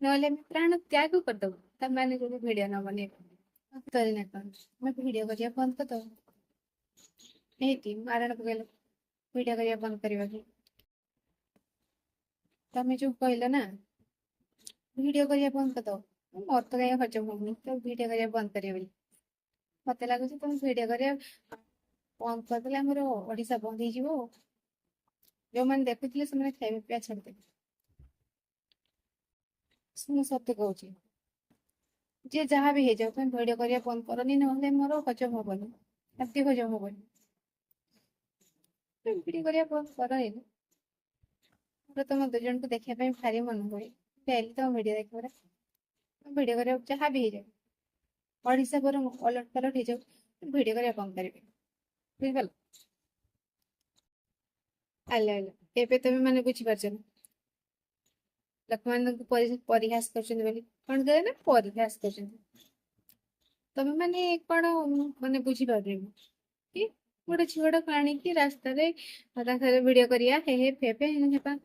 ନହେଲେ ଆମେ ପ୍ରାଣ ତ୍ୟାଗ କରିଦବୁ। ତମମାନେ ଯଦି ଭିଡିଓ ନ ବନେଇବ ସରି ନା କଣ, ଆମେ ଭିଡିଓ କରିବା ବନ୍ଦ କରିଦବୁ। ଏଇଠି ମାରଣ ପକେଇଲେ ଭିଡିଓ କରିବା ବନ୍ଦ କରିବା କି? ତମେ ଯୋଉ କହିଲ ନା ଭିଡିଓ କରିବା ବନ୍ଦ କରିଦବ, ମୋର ତ କାଇଁ ହଜମ ହଉନି ତ ଭିଡିଓ କରିବା ବନ୍ଦ କରିବ ବୋଲି। ମତେ ଲାଗୁଛି ତମେ ଭିଡିଓ କରିବା ବନ୍ଦ କରିଦେଲେ ଆମର ଓଡିଶା ବନ୍ଦ ହେଇଯିବ। ଯୋଉମାନେ ଦେଖୁଥିଲେ ସେମାନେ ଖାଇବା ପିଇବା ଛାଡିଦେବେ। ମୁଁ ସତ୍ୟ କହୁଛି, ଯିଏ ଯାହା ବି ହେଇଯାଉ ତମେ ଭିଡିଓ କରିବା ବନ୍ଦ କରନି, ନହେଲେ ମୋର ହଜମ ହବନି, ଖାଦ୍ୟ ହଜମ ହବନି। ତମେ ଭିଡିଓ କରିବା ବନ୍ଦ କର ଏଇନେ। ମୋର ତମ ଦୁଇ ଜଣଙ୍କୁ ଦେଖିବା ପାଇଁ ଭାରି ମନ ହୁଏ, ଡେଲି ତମ ଭିଡିଓ ଦେଖିବାର। ଭିଡିଓ କରିବାକୁ ଯାହା ବି ହେଇଯାଉ, ଓଡିଶା ବରଂ ଓଲଟ ପାଲଟ ହେଇଯାଉ, ଭିଡିଓ କରିବା ବନ୍ଦ କରିବେ। ବୁଝିପାରିଲ? ଆଲୋ ଆଲୋ, ଏବେ ତମେ ମାନେ ବୁଝିପାରୁଛ ନା? ଲୋକମାନଙ୍କୁ ପରିହାସ କରୁଛନ୍ତି ବୋଲି। କଣ କହିଲେ ନା ପରିହାସ କରୁଛନ୍ତି। ତମେ ମାନେ କଣ ମାନେ ବୁଝିପାରୁନି କି ଗୋଟେ ଝିଅଟାକୁ ଆଣିକି ରାସ୍ତାରେ ତା ସାଙ୍ଗରେ ଭିଡିଓ କରିବା ହେ ହେ ଫେ ଫେ ହେବା,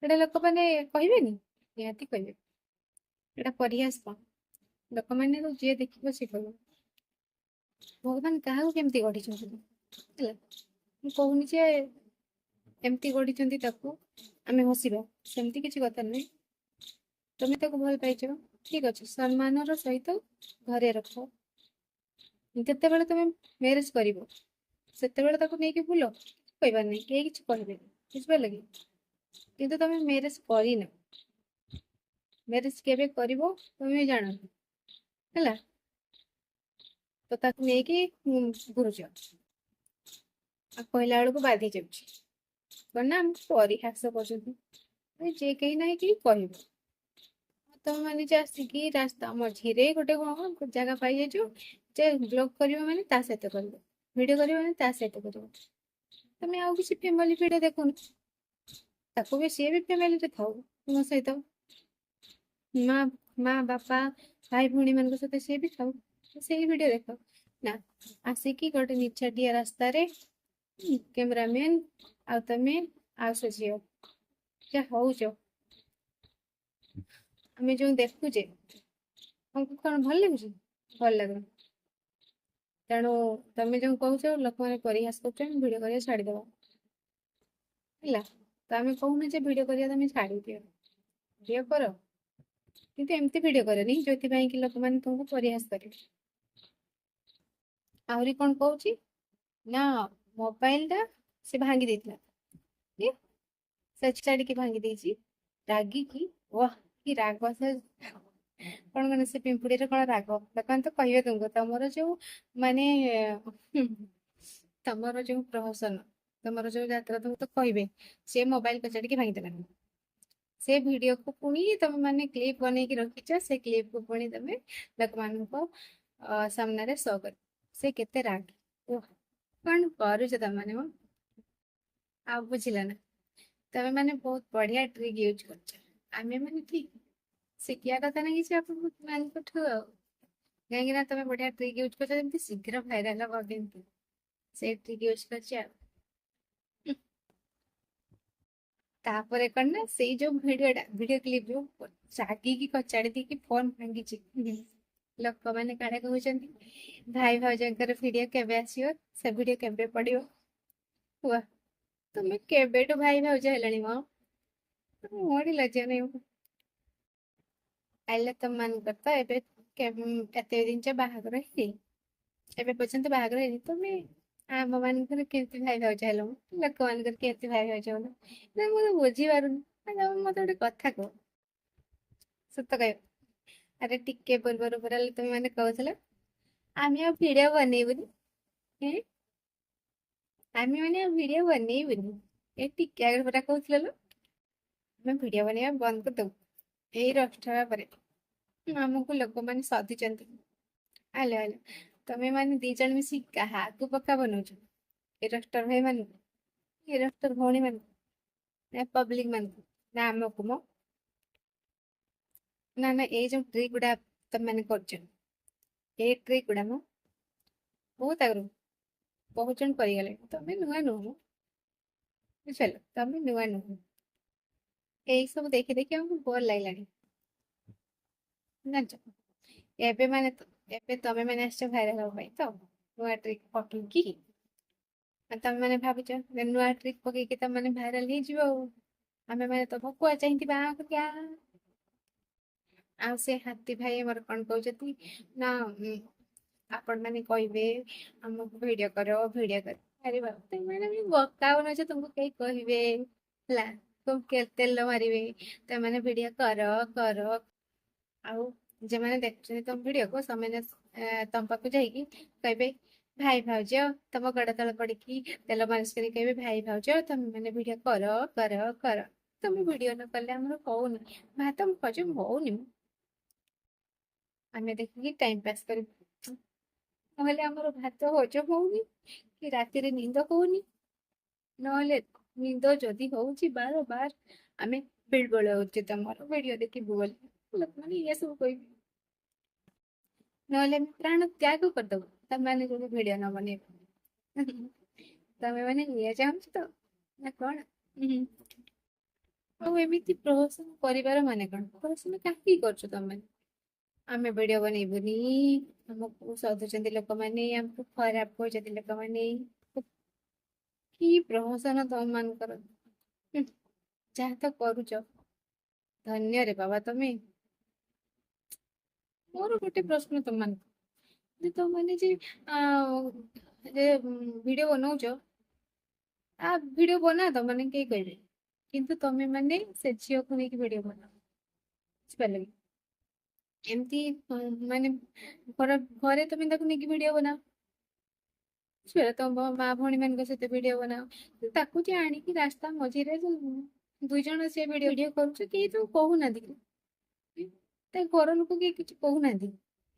ଏଇଟା ଲୋକମାନେ କହିବେନି? ନିହାତି କହିବେ। ଏଇଟା ପରିହାସ କଣ? ଲୋକମାନେ ଯିଏ ଦେଖିବ ସିଏ କହିବ ଭଗବାନ କାହାକୁ କେମିତି ଗଢିଛନ୍ତି। ହେଲା, ମୁଁ କହୁନି ଯେ ଏମିତି ଗଢିଛନ୍ତି ତାକୁ ଆମେ ହସିବା, ସେମିତି କିଛି କଥା ନୁହେଁ। ତମେ ତାକୁ ଭଲ ପାଇଛ, ଠିକ ଅଛି, ସମ୍ମାନର ସହିତ ଘରେ ରଖ। ଯେତେବେଳେ ତମେ ମ୍ୟାରେଜ କରିବ ସେତେବେଳେ ତାକୁ ନେଇକି ବୁଲ, କହିବାର ନାହିଁ, କେହି କିଛି କହିବେନି। ବୁଝିପାରିଲ କି? କିନ୍ତୁ ତମେ ମ୍ୟାରେଜ କରିନ, ମ୍ୟାରେଜ କେବେ କରିବ ତମେ ଜାଣ, ହେଲା? ତ ତାକୁ ନେଇକି ଘୁରୁଛ ଆଉ କହିଲା ବେଳକୁ ବାଧି ଯାଉଛି କଣ ନା ଆମକୁ ପରିହାସ କରୁଛନ୍ତି। ଯେ କେହି ନାହିଁ କେହି କହିବ, ତମ ମାନେ ଯେ ଆସିକି ରାସ୍ତା ମଝିରେ ଗୋଟେ କଣ ଜାଗା ପାଇଯାଇଛୁ ଯେ ବ୍ଲଗ କରିବ ମାନେ ତା ସହିତ କରିବ, ଭିଡିଓ କରିବ ମାନେ ତା ସହିତ କରିବ। ତମେ ଆଉ କିଛି ଫ୍ୟାମିଲି ଭିଡିଓ ଦେଖୁନ, ତାକୁ ବି ସିଏ ବି ଫ୍ୟାମିଲିରେ ଥାଉ ତୁମ ସହିତ, ମା ମା ବାପା ଭାଇ ଭଉଣୀ ମାନଙ୍କ ସହିତ ସିଏ ବି ଥାଉ, ସେଇ ଭିଡିଓ ଦେଖ ନା। ଆସିକି ଗୋଟେ ନିଛାଟିଆ ରାସ୍ତାରେ କ୍ୟାମେରାମ୍ୟାନ ଆଉ ତମେ ଆଉ ସେ ଝିଅ ଯାହା ହଉଛ, ଆମେ ଯୋଉ ଦେଖୁଛେ ଆମକୁ କଣ ଭଲ ଲାଗୁଛି? ଭଲ ଲାଗୁନି। ତେଣୁ ତମେ ଯୋଉ କହୁଛ ଲୋକମାନେ ପରିହାସ କରୁଛନ୍ତି ଭିଡିଓ କରିବା ଛାଡିଦବ, ହେଲା? ତ ଆମେ କହୁନୁ ଯେ ଭିଡିଓ କରିବା ତମେ ଛାଡିଦିଅ, ଭିଡିଓ କର, କିନ୍ତୁ ଏମିତି ଭିଡିଓ କରନି ଯୋଉଥିପାଇଁ କି ଲୋକମାନେ ତମକୁ ପରିହାସ କରିବେ। ଆହୁରି କଣ କହୁଛି ନା, ମୋବାଇଲ ଟା ସେ ଭାଙ୍ଗି ଦେଇଥିଲା, କି ସେ ଛାଡିକି ଭାଙ୍ଗି ଦେଇଛି ରାଗିକି। ଓହ କି ରାଗ ସେ, କଣ କଣ ସେ ପିମ୍ପୁଡିରେ କଣ ରାଗ, ଲୋକମାନେ ତ କହିବେ ତୁମକୁ ତମର ଯୋଉ ମାନେ ତମର ଯୋଉ ପ୍ରହସନ, ତମର ଯୋଉ ଯାତ୍ରା, ତମକୁ ତ କହିବେ ସେ ମୋବାଇଲ କଚାଡିକି ଭାଙ୍ଗିଦେଲା। ସେ ଭିଡିଓକୁ ପୁଣି ତମେ ମାନେ କ୍ଲିପ ବନେଇକି ରଖିଛ, ସେ କ୍ଲିପକୁ ପୁଣି ତମେ ଲୋକମାନଙ୍କ ସାମ୍ନାରେ ଶୋ କର। ସେ କେତେ ରାଗି, ଓହ କଣ କରୁଛ ତମେ ମ? ଆଉ ବୁଝିଲ ନା, ତମେ ମାନେ ବହୁତ ବଢିଆ ଟ୍ରିକ୍ ୟୁଜ କରୁଛ, ଆମେ ମାନେ ଠିକ ଶିଖିବା କଥା ନା କିଛି ଆପଣଙ୍କ ମାନଙ୍କଠୁ ଆଉ। କାହିଁକି ନା ତମେ ବଢିଆ ଟ୍ରିକ୍ ୟୁଜ କରୁଛ, ଯେମିତି ଶୀଘ୍ର ଭାଇରାଲ ହବ କେମିତି, ସେଇ ଟ୍ରିକ୍ ୟୁଜ କରିଛି ଆଉ। ତାପରେ କଣ ନା, ସେଇ ଯୋଉ ଭିଡିଓ କ୍ଲିପ ଯୋଉ ରାଗିକି କଚାଡି ଦେଇକି ଫୋନ ଭାଙ୍ଗିଛି, ଲୋକମାନେ କାଳେ କହୁଛନ୍ତି ଭାଇ ଭାଉଜଙ୍କର ଭିଡିଓ କେବେ ଆସିବ, ସେ ଭିଡିଓ କେବେ ପଡିବ। କୁହ, ତମେ କେବେଠୁ ଭାଇ ଭାଉଜ ହେଲାଣି ମ? ମୋଠି ଲଜ୍ଜା ନାହିଁ। ଆଇଲେ ତମ ମାନଙ୍କର ତ ଏବେ ଏତେ ଦିନଛ ବାହାଘର ହେଇଛି, ଏବେ ପର୍ଯ୍ୟନ୍ତ ବାହାଘର ହେଇନି, ତମେ ଆମ ମାନଙ୍କର କେମିତି ଭାଇ ଭାଉଜ ହେଲ ମ? ଲୋକମାନଙ୍କର କେମିତି ଭାଇ ଭାଉଜ ହେଲ? ନା ମୁଁ ତ ବୁଝିପାରୁନି। ତମେ ମତେ ଗୋଟେ କଥା କୁହ, ସତ କହିବ, ଆରେ ଟିକେ ପୂର୍ବରୁ ପରା ତମେ ମାନେ କହୁଥିଲ ଆମେ ଆଉ ଭିଡିଓ ବନେଇବୁନି, ହେଁ ଆମେ ମାନେ ଆଉ ଭିଡିଓ ବନେଇବୁନି, ଏ ଟିକେ ଆଗରୁ ପରା କହୁଥିଲ ଲୋ ଆମେ ଭିଡିଓ ବନେଇବା ବନ୍ଦ କରିଦବୁ ଏଇ ରୋଷ୍ଟ ହେବା ପରେ। ଆମକୁ ଲୋକମାନେ ସଧିଛନ୍ତି। ଆଲୋ ଆଲୋ, ତମେ ମାନେ ଦି ଜଣ ମିଶି କାହାକୁ ବୋକା ବନଉଛ? ଏ ରୋଷ୍ଟର ଭାଇ ମାନଙ୍କୁ, ଏ ରୋଷ୍ଟର ଭଉଣୀ ମାନଙ୍କୁ, ନା ପବ୍ଲିକ ମାନଙ୍କୁ, ନା ଆମକୁ ମ? ନା ନା, ଏଇ ଯୋଉ ଟ୍ରିକ୍ ଗୁଡା ତମେ ମାନେ କରୁଛ, ଏଇ ଟ୍ରିକ୍ ଗୁଡା ମ ବହୁତ ଆଗରୁ ବହୁତ ଜଣ କରିଗଲେଣି, ତମେ ନୂଆ ନୁହଁ ମ। ବୁଝିପାରିଲ, ତମେ ନୂଆ ନୁହଁ। ଏଇ ସବୁ ଦେଖି ଦେଖି ଆମକୁ ବୋର ଲାଗିଲାଣି ଜାଣିଛ। ଏବେ ମାନେ ଏବେ ତମେ ମାନେ ଆସିଛ ଭାଇରାଲ ହବା ପାଇଁ ତ ନୂଆ ଟ୍ରିକ୍ ପକେଇକି ତମେ ମାନେ ଭାବୁଛ ଯେ ନୂଆ ଟ୍ରିକ୍ ପକେଇକି ତମେ ମାନେ ଭାଇରାଲ ହେଇଯିବ ଆଉ ଆମେ ମାନେ ତ ଭକୁଆ ଚାହିଁଥିବା ବାହା କରିବା। ଆଉ ସେ ହାତୀ ଭାଇ ଆମର କଣ କହୁଛନ୍ତି ନା ଆପଣ ମାନେ କହିବେ ଆମକୁ ଭିଡିଓ କର ଭିଡିଓ କର। ଆରେ ବାବା ତମେ ବି ବକାଉନ ଯେ ତୁମକୁ କେହି କହିବେ ହେଲା ତୁମକୁ କେତେ ତେଲ ମାରିବେ ତମେ ଭିଡିଓ କର କର। ଆଉ ଯେମାନେ ଦେଖୁଛନ୍ତି ତମ ଭିଡିଓକୁ ସେମାନେ ତମ ପାଖକୁ ଯାଇକି କହିବେ ଭାଇ ଭାଉଜ ତମ ଗୋଡ ତଳେ ପଡିକି ତେଲ ମାଲିସ କରି କହିବେ ଭାଇ ଭାଉଜ ତମେ ମାନେ ଭିଡିଓ କର କର କର। ତମେ ଭିଡିଓ ନ କଲେ ଆମର ହଉନି ଭାତ ମୁଁ ହଜମ ହଉନି ଆମେ ଦେଖିକି ଟାଇମ ପାସ୍ କରିବୁ ନହେଲେ ଆମର ଭାତ ହଜମ ହଉନି କି ରାତିରେ ନିଦ ହଉନି ନହେଲେ ନିଦ ଯଦି ହଉଛି ବାର ବାର ଆମେ ବିଳବଳ ହଉଛି ତମର ଭିଡିଓ ଦେଖିବୁ ବୋଲି ଲୋକମାନେ ଇଏ ସବୁ କହିବେ ନହେଲେ ଆମେ ପ୍ରାଣ ତ୍ୟାଗ କରିଦବୁ ତମେ ମାନେ ଯଦି ଭିଡିଓ ନ ବନେଇବ ତମେ ମାନେ ଇଏ ଚାହୁଁଛ ତ ନା କଣ ଆଉ ଏମିତି ପ୍ରହସନ କରିବାର ମାନେ କଣ ପ୍ରହସନ କାହିଁକି କରୁଛ ତମେ ଆମେ ଭିଡିଓ ବନେଇବୁନି ଆମକୁ ସଧୁଛନ୍ତି ଲୋକମାନେ ଆମକୁ ଖରାପ କହୁଛନ୍ତି ଲୋକମାନେ କି ପ୍ରହସନ ତମ ମାନଙ୍କର ଯାହା ତ କରୁଛ ଧନ୍ୟରେ ବାବା ତମେ ମୋର ଗୋଟେ ପ୍ରଶ୍ନ ତମମାନଙ୍କୁ ଯେ ତମମାନେ ଯେ ଭିଡିଓ ବନଉଛ ଆ ଭିଡିଓ ବନା ତମମାନେ କେହି କହିବେ କିନ୍ତୁ ତମେ ମାନେ ସେ ଝିଅକୁ ନେଇକି ଭିଡିଓ ବନାଅ ବୁଝିପାରିଲ କି ଏମିତି ମାନେ ଘରେ ତମେ ତାକୁ ନେଇକି ଭିଡିଓ ବନାଅ ବୁଝିପାରିଲ ତମ ମା ଭଉଣୀ ମାନଙ୍କ ସହିତ ଭିଡିଓ ବନାଅ ତାକୁ ଯେ ଆଣିକି ରାସ୍ତା ମଝିରେ ଦୁଇ ଜଣ ସେ ଭିଡିଓ କରୁଛ କେହି ତ କହୁନାହାନ୍ତି ତା ଘର ଲୋକ କେହି କିଛି କହୁନାହାନ୍ତି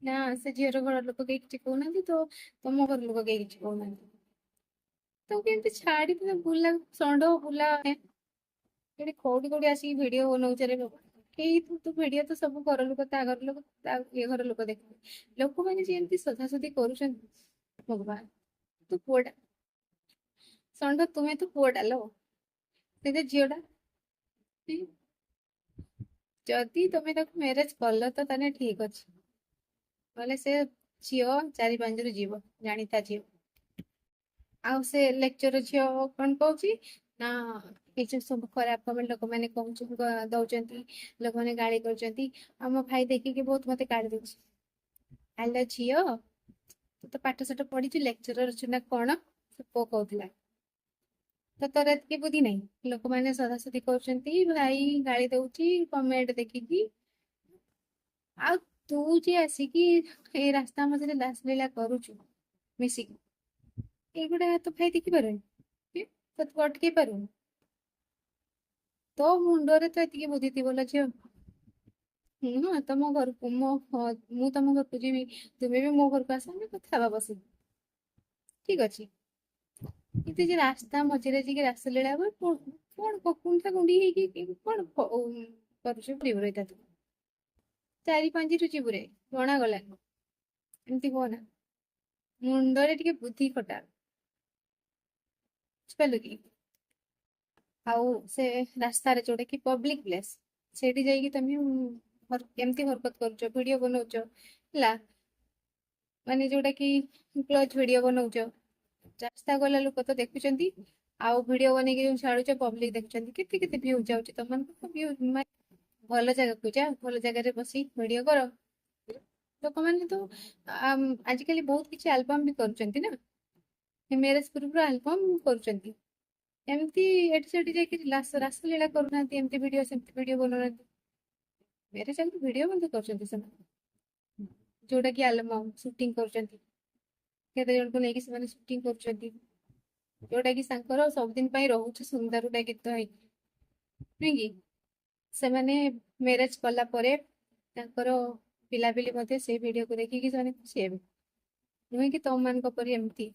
ନା ସେ ଝିଅର ଘର ଲୋକ କେହି କିଛି କହୁନାହାନ୍ତି ତ ତମ ଘର ଲୋକ କେହି କିଛି କହୁନାହାନ୍ତି ତାକୁ କେମିତି ଛାଡି ବୁଲା ଷଣ୍ଢ ବୁଲା ସେଠି କୋଉଠି କୋଉଠି ଆସିକି ଭିଡିଓ ବନଉଛ ରେ ବାବା କେହି ତୁ ଭିଡିଓ ତ ସବୁ ଘର ଲୋକ ତା ଘର ଲୋକ ତା ଇଏ ଘର ଲୋକ ଦେଖିବେ ଲୋକମାନେ ଯେମିତି ସଧାସଧି କରୁଛନ୍ତି ଭଗବାନ ତୁ ପୁଅଟା ଷଣ୍ଢ ତୁମେ ତ ପୁଅଟା ଲୋ ସେ ଯେ ଝିଅଟା ଯଦି ତମେ ତାକୁ ମ୍ୟାରେଜ କଲ ତ ତାହେଲେ ଠିକ ଅଛି ନହେଲେ ସେ ଝିଅ 4-5 ରୁ ଯିବ ଜାଣିଥା ଝିଅ ଆଉ ସେ ଲେକ୍ଚର ଝିଅ କଣ କହୁଛି ନା ଏ ଯୋଉ ସବୁ ଖରାପ କମେଣ୍ଟ ଲୋକମାନେ ଦଉଛନ୍ତି ଲୋକମାନେ ଗାଳି କରୁଛନ୍ତି ଆଉ ମୋ ଭାଇ ଦେଖିକି ବହୁତ ମତେ ଗାଳି ଦଉଛି ଆଲୋ ଝିଅ ତୁ ତ ପାଠ ସାଠ ପଢିଛୁ ଲେକ୍ଚରର ଅଛୁ ନା କଣ ସେ ପୁଅ କହୁଥିଲା ତ ତୋର ଏତିକି ବୁଦ୍ଧି ନାହିଁ ଲୋକମାନେ ସଦାସତି କରୁଛନ୍ତି ଭାଇ ଗାଳି ଦଉଛି କମେଣ୍ଟ ଦେଖିକି ଆଉ ତୁ ଯେ ଆସିକି ଏଇ ରାସ୍ତା ମଝିରେ ଦାସଲୀଳା କରୁଛୁ ମିଶିକି ଏଇଗୁଡା ତ ଭାଇ ଦେଖିପାରୁନି ତୁ ଅଟକେଇ ପାରୁନି ତୋ ମୁଣ୍ଡରେ ତ ଏତିକି ବୁଦ୍ଧି ଥିବ ଲୋ ଝିଅ ହଁ ତମ ଘରକୁ ମୁଁ ତମ ଘରକୁ ଯିବି ତୁମେ ବି ମୋ ଘରକୁ ଆସ ଆମେ କଥା ହବା ବସିକି ଠିକ ଅଛି କିନ୍ତୁ ଯେ ରାସ୍ତା ମଝିରେ ଯାଇକି ରାସଲୀଳା କଣ କୁଣ୍ଠା କୁଣ୍ଡି ହେଇକି କଣ କରୁଛୁ ରହିଥା ତୁ 4-5 ରୁ ଯିବୁରେ ଜଣା ଗଲାନି ଏମିତି କୁହନା ମୁଣ୍ଡରେ ଟିକେ ବୁଦ୍ଧି ଖଟା ବୁଝିପାରିଲୁ କି ଆଉ ସେ ରାସ୍ତାରେ ଯୋଉଟା କି ପବ୍ଲିକ ପ୍ଲେସ ସେଇଠି ଯାଇକି ତମେ କେମିତି ହରକତ କରୁଛ ଭିଡିଓ ବନଉଛ ହେଲା ମାନେ ଯୋଉଟା କି କ୍ଲଚ ଭିଡିଓ ବନଉଛ ରାସ୍ତା ଗଲା ଲୋକ ତ ଦେଖୁଛନ୍ତି ଆଉ ଭିଡିଓ ବନେଇକି ଯୋଉ ଛାଡୁଛ ପବ୍ଲିକ ଦେଖୁଛନ୍ତି କେତେ କେତେ ଭିଉ ଯାଉଛି ତମମାନଙ୍କୁ ଭଲ ଜାଗାକୁ ଯା ଭଲ ଜାଗାରେ ବସି ଭିଡିଓ କର ଲୋକମାନେ ତ ଆଜିକାଲି ବହୁତ କିଛି ଆଲବମ ବି କରୁଛନ୍ତି ନା ମ୍ୟାରେଜ ପୂର୍ବରୁ ଆଲବମ କରୁଛନ୍ତି ଏମିତି ଏଠି ସେଠି ଯାଇକି ରାସଲୀଳା କରୁନାହାନ୍ତି ଏମିତି ଭିଡିଓ ସେମିତି ଭିଡିଓ ବନଉନାହାନ୍ତି ମ୍ୟାରେଜ ଆଗରୁ ଭିଡିଓ ବନ୍ଦ କରୁଛନ୍ତି ସେମାନେ ଯୋଉଟା କି ଆଲବମ ସୁଟିଂ କରୁଛନ୍ତି କେତେ ଜଣଙ୍କୁ ନେଇକି ସେମାନେ ସୁଟିଂ କରୁଛନ୍ତି ଯୋଉଟା କି ତାଙ୍କର ସବୁଦିନ ପାଇଁ ରହୁଛି ସୁନ୍ଦର ଗୋଟେ ଗୀତ ହେଇକି ନୁହେଁ କି ସେମାନେ ମ୍ୟାରେଜ କଲା ପରେ ତାଙ୍କର ପିଲାପିଲି ମଧ୍ୟ ସେଇ ଭିଡିଓକୁ ଦେଖିକି ସେମାନେ ଖୁସି ହେବେ ନୁହେଁ କି ତମ ମାନଙ୍କ ପରି ଏମିତି